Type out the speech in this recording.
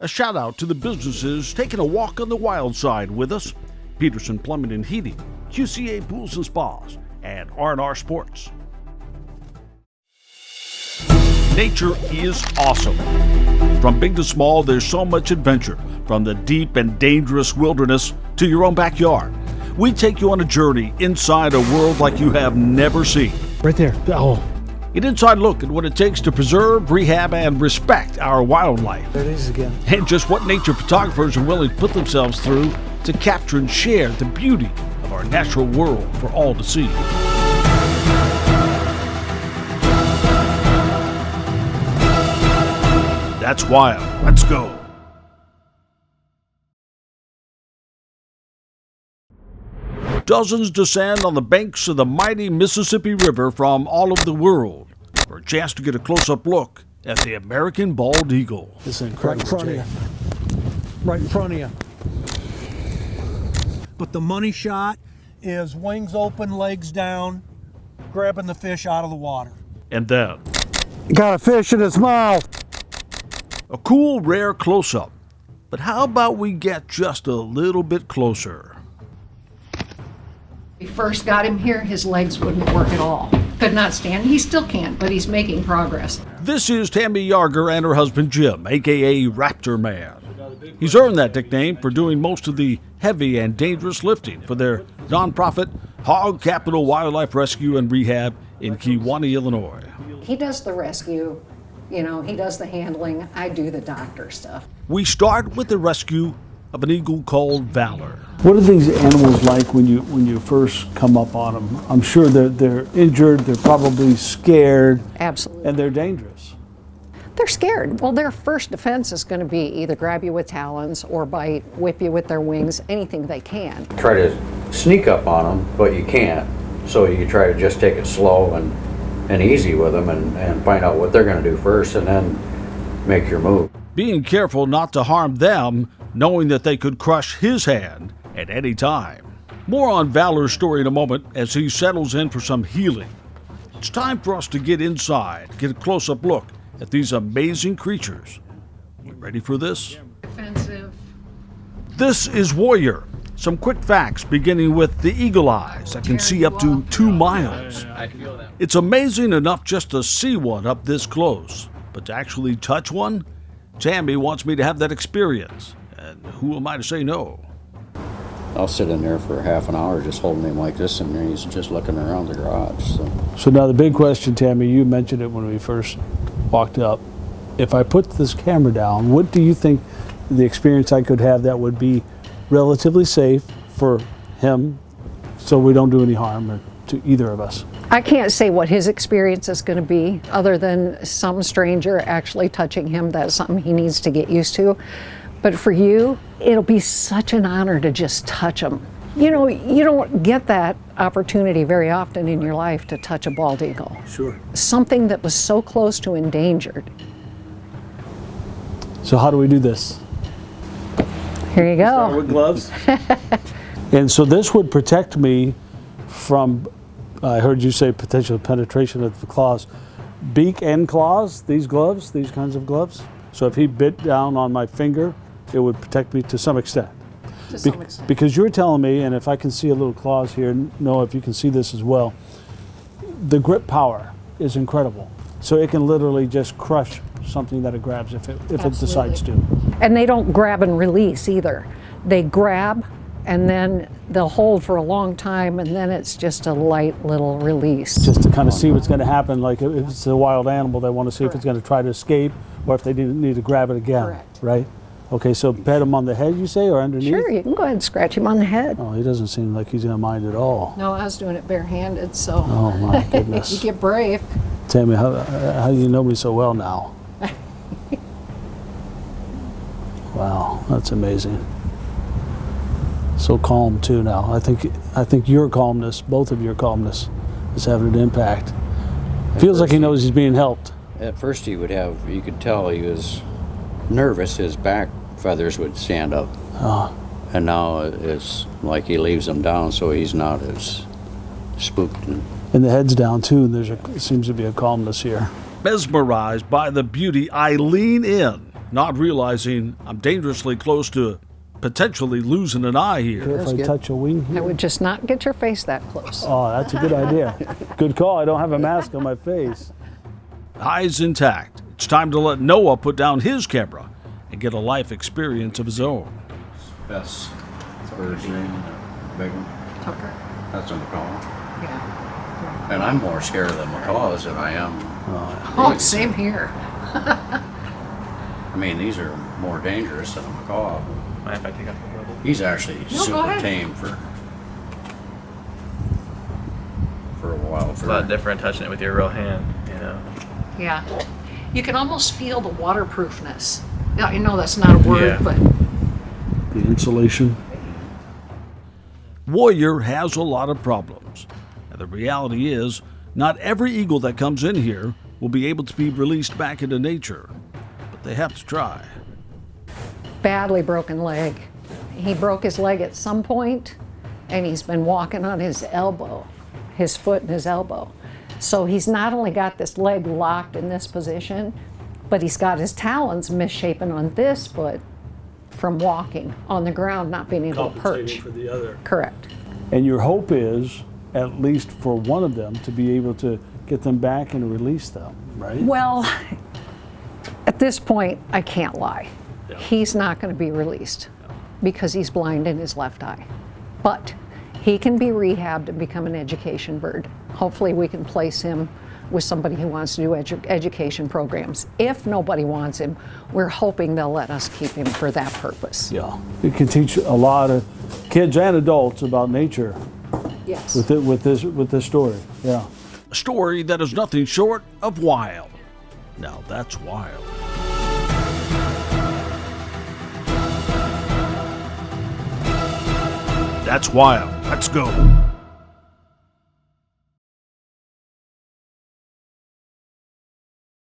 A shout out to the businesses taking a walk on the wild side with us. Petersen Plumbing and Heating, QCA Pools and Spas, and R&R Sports. Nature is awesome. From big to small, there's so much adventure, from the deep and dangerous wilderness to your own backyard. We take you on a journey inside a world like you have never seen. Right there. Oh. An inside look at what it takes to preserve, rehab, and respect our wildlife. There it is again. And just what nature photographers are willing to put themselves through to capture and share the beauty of our natural world for all to see. That's wild. Let's go. Dozens descend on the banks of the mighty Mississippi River from all over the world for a chance to get a close-up look at the American bald eagle. It's incredible. Right in front of you. Right in front of you. But the money shot is wings open, legs down, grabbing the fish out of the water. And then Got a fish in his mouth. a cool, rare close-up. But how about we get just a little bit closer? We first got him here, his legs wouldn't work at all. Could not stand. He still can't, but he's making progress. This is Tammy Yarger and her husband Jim, a.k.a. Raptor Man. He's earned that nickname for doing most of the heavy and dangerous lifting for their nonprofit Hog Capitol Wildlife Rescue and Rehab in Kewanee, Illinois. He does the rescue, he does the handling. I do the doctor stuff. We start with the rescue of an eagle called Valor. What are these animals like when you first come up on them? I'm sure they're injured, they're probably scared. Absolutely. And they're dangerous. They're scared. Well, their first defense is going to be either grab you with talons or bite, whip you with their wings, anything they can. Try to sneak up on them, but you can't. So you try to just take it slow and easy with them and find out what they're going to do first and then make your move. Being careful not to harm them, knowing that they could crush his hand at any time. More on Valor's story in a moment as he settles in for some healing. It's time for us to get inside, get a close-up look at these amazing creatures. You ready for this? Defensive. This is Warrior. Some quick facts beginning with the eagle eyes that can see up to 2 miles. It's amazing enough just to see one up this close, but to actually touch one? Tammy wants me to have that experience, and who am I to say no? I'll sit in there for half an hour just holding him like this, and he's just looking around the garage. So now the big question, Tammy, you mentioned it when we first walked up. If I put this camera down, what do you think the experience I could have that would be relatively safe for him so we don't do any harm to either of us? I can't say what his experience is going to be other than some stranger actually touching him. That's something he needs to get used to. But for you, it'll be such an honor to just touch him. You don't get that opportunity very often in your life to touch a bald eagle. Sure. Something that was so close to endangered. So how do we do this? Here you go. Start with gloves. And so this would protect me from, I heard you say potential penetration of the claws. Beak and claws, these gloves, these kinds of gloves. So if he bit down on my finger, it would protect me to some extent. To some extent. Because you're telling me, and if I can see a little claws here, Noah, if you can see this as well, the grip power is incredible. So it can literally just crush something that it grabs if it decides to. And they don't grab and release either. They grab and then they'll hold for a long time, and then it's just a light little release. Just to kind of see what's going to happen, like if it's a wild animal, they want to see if it's going to try to escape or if they need to grab it again. Correct. Right? Okay, so pet him on the head, you say, or underneath? Sure, you can go ahead and scratch him on the head. Oh, he doesn't seem like he's going to mind at all. No, I was doing it barehanded, so. Oh my goodness. You get brave. Tammy, how do you know me so well now? Wow, that's amazing. So calm too now. I think your calmness, both of your calmness, is having an impact. Feels like he knows he's being helped. At first you could tell he was nervous. His back feathers would stand up. Oh. And now it's like he leaves them down, so he's not as spooked. And the head's down too, and there seems to be a calmness here. Mesmerized by the beauty, I lean in, not realizing I'm dangerously close to potentially losing an eye here. If I touch a wing I here. would just not get your face that close. Oh, that's a good idea. Good call. I don't have a mask on my face. Eyes intact. It's time to let Noah put down his camera and get a life experience of his own. Best bird's name, big one. Tucker. That's a macaw. Yeah. And I'm more scared of the macaws than I am. Oh, same here. I mean, these are more dangerous than a macaw. Mind if I take off the bubble? He's actually go super ahead. tame for a wild It's a lot bird. different touching it with your real hand, you know. Yeah. You can almost feel the waterproofness. Yeah, I know that's not a word, Yeah. but The insulation. Warrior has a lot of problems. And the reality is, not every eagle that comes in here will be able to be released back into nature. But they have to try. badly broken leg. He broke his leg at some point, and he's been walking on his elbow, his foot and his elbow. So he's not only got this leg locked in this position, but he's got his talons misshapen on this foot from walking on the ground, not being able to perch. for the other. Correct. And your hope is, at least for one of them, to be able to get them back and release them, right? Well, at this point, I can't lie. He's not going to be released because he's blind in his left eye. But he can be rehabbed and become an education bird. Hopefully we can place him with somebody who wants to do education programs. If nobody wants him, we're hoping they'll let us keep him for that purpose. Yeah. It can teach a lot of kids and adults about nature Yes. with this story. Yeah. A story that is nothing short of wild. Now that's wild. That's wild. Let's go.